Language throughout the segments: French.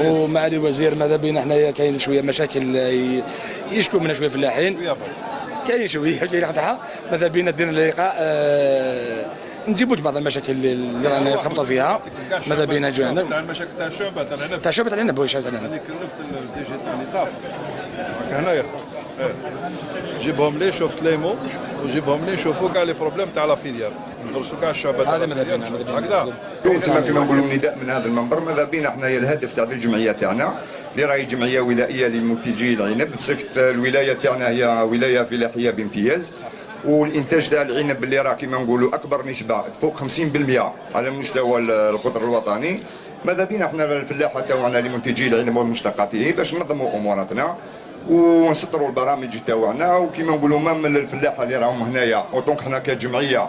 ومعالي الوزير ماذا بينا حنايا كاين شويه مشاكل يشكو منها شويه فلاحين كاين شويه قطعه ماذا بينا دينا اللقاء نجيبوا بعض المشاكل اللي رانا نخبطوا فيها ماذا بينا نجيو عندنا تاع المشاكل تاع الشعبه تاع العنب تاع شعبه العنب شعبه العنب اللي كلفت الدي جي تاعي طاف هنايا جيبهم لي شفت ليمو وجيبهم لي نشوفوا كاع لي بروبليم تاع لا فيليير ندرسوا كاع الشعبه هذا ماذا بينا هكذا تسمى كما نقولوا نداء من هذا المنبر ماذا بينا حنايا الهدف تاع الجمعيه تاعنا اللي راهي جمعيه ولائيه لمنتجي العنب تسكت الولايه تاعنا هي ولايه فلاحيه بامتياز والانتاج تاع العنب اللي راه كما نقولوا اكبر نسبه فوق 50% على مستوى القطر الوطني ماذا بينا حنا الفلاحه تاعنا لمنتجي العنب ومشتقاته باش ننظموا اموراتنا ونسطروا البرامج تاعنا وكما نقولوا مام الفلاحه اللي راهم هنايا اوطونك حنا كجمعيه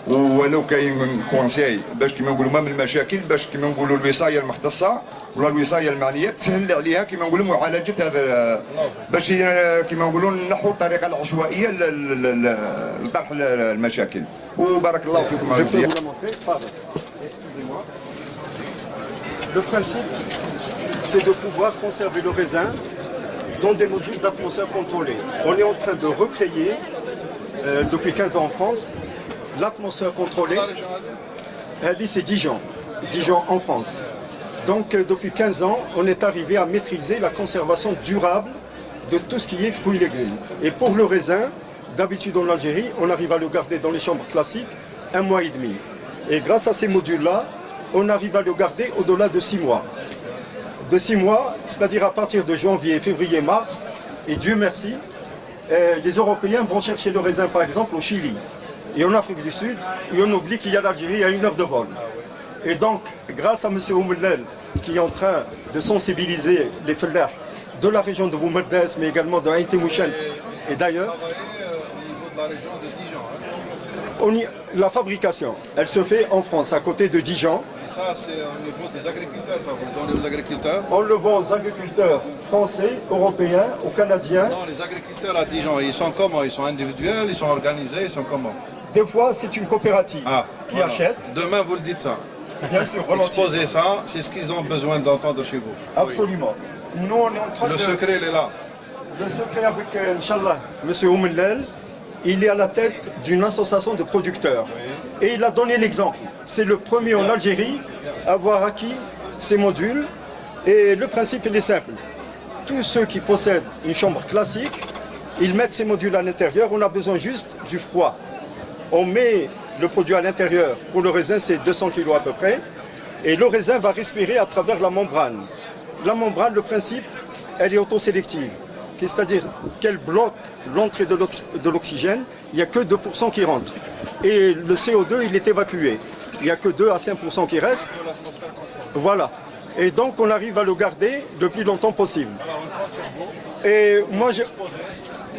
ولو كاين كونساي باش كما نقولوا مام المشاكل باش كما نقولوا الوصايه المختصه ولا الوصايه المعنيه تسهل عليها كما نقولوا معالجه هذا باش كما نقولوا نحو الطريقه العشوائيه لطرح المشاكل وبارك الله فيكم على الزيارة. Le principe, c'est de pouvoir conserver le raisin dans des modules d'atmosphère contrôlée. On est en train de recréer, depuis 15 ans en France, l'atmosphère contrôlée. C'est Dijon en France. Donc depuis 15 ans, on est arrivé à maîtriser la conservation durable de tout ce qui est fruits et légumes. Et pour le raisin, d'habitude en Algérie, on arrive à le garder dans les chambres classiques 1 mois et demi. Et grâce à ces modules-là, on arrive à le garder au-delà de 6 mois. De 6 mois, c'est-à-dire à partir de janvier, février, mars, et Dieu merci, les Européens vont chercher le raisin par exemple au Chili et en Afrique du Sud, et on oublie qu'il y a l'Algérie à 1 heure de vol. Et donc, grâce à M. Oumellel, qui est en train de sensibiliser les fellahs de la région de Boumerdès, mais également de Aïn Temouchent et d'ailleurs, au niveau de la région de Dijon. La fabrication, elle se fait en France, à côté de Dijon. Et ça, c'est au niveau des agriculteurs, ça vous le donnez aux agriculteurs? On le vend aux agriculteurs français, européens, aux Canadiens. Non, les agriculteurs à Dijon, ils sont comment? Ils sont individuels, ils sont organisés, ils sont comment? Des fois, c'est une coopérative qui achète. Demain, vous le dites ça. Bien sûr, volontiers. Exposez ça, c'est ce qu'ils ont besoin d'entendre chez vous. Absolument. Nous, on est en train Le secret, il est là. Le secret avec, Inch'Allah, M. Oumellel, il est à la tête d'une association de producteurs. Oui. Et il a donné l'exemple. C'est le premier en Algérie à avoir acquis ces modules. Et le principe, il est simple. Tous ceux qui possèdent une chambre classique, ils mettent ces modules à l'intérieur. On a besoin juste du froid. On met le produit à l'intérieur. Pour le raisin, c'est 200 kg à peu près. Et le raisin va respirer à travers la membrane. La membrane, le principe, elle est autosélective. C'est-à-dire qu'elle bloque l'entrée de l'oxygène, il n'y a que 2% qui rentre. Et le CO2, il est évacué. Il n'y a que 2 à 5% qui restent. Voilà. Et donc, on arrive à le garder le plus longtemps possible. Et moi,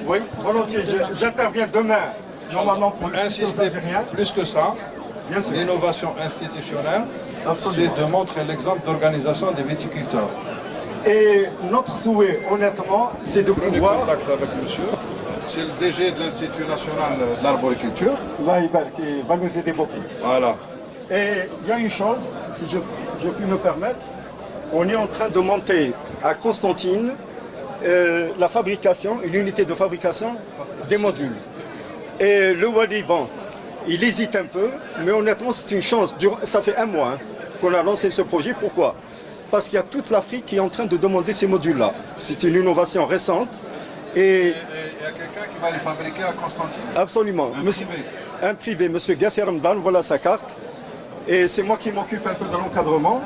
oui, volontiers, j'interviens demain, normalement, pour insister plus que ça. L'innovation institutionnelle, c'est de montrer l'exemple d'organisation des viticulteurs. Et notre souhait, honnêtement, c'est de pouvoir... contact avec monsieur. C'est le DG de l'Institut national de l'arboriculture. Qui va nous aider beaucoup. Voilà. Et il y a une chose, si je puis me permettre, on est en train de monter à Constantine la fabrication, une unité de fabrication des modules. Et le Wadi, bon, il hésite un peu, mais honnêtement, c'est une chance. Ça fait 1 mois qu'on a lancé ce projet. Pourquoi ? Parce qu'il y a toute l'Afrique qui est en train de demander ces modules-là. C'est une innovation récente. Et il y a quelqu'un qui va les fabriquer à Constantine? Absolument. Un privé, M. Gasser Ramdan, voilà sa carte. Et c'est moi qui m'occupe un peu de l'encadrement.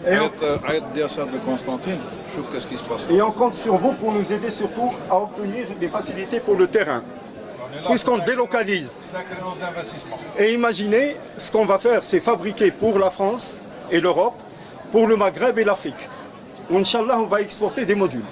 Aïd Diassad de Constantine, je trouve qu'est-ce qui se passe. Et on compte sur vous pour nous aider surtout à obtenir les facilités pour le terrain. Puisqu'on délocalise. C'est un créneau d'investissement. Et imaginez, ce qu'on va faire, c'est fabriquer pour la France et l'Europe, pour le Maghreb et l'Afrique. Inch'Allah, on va exporter des modules.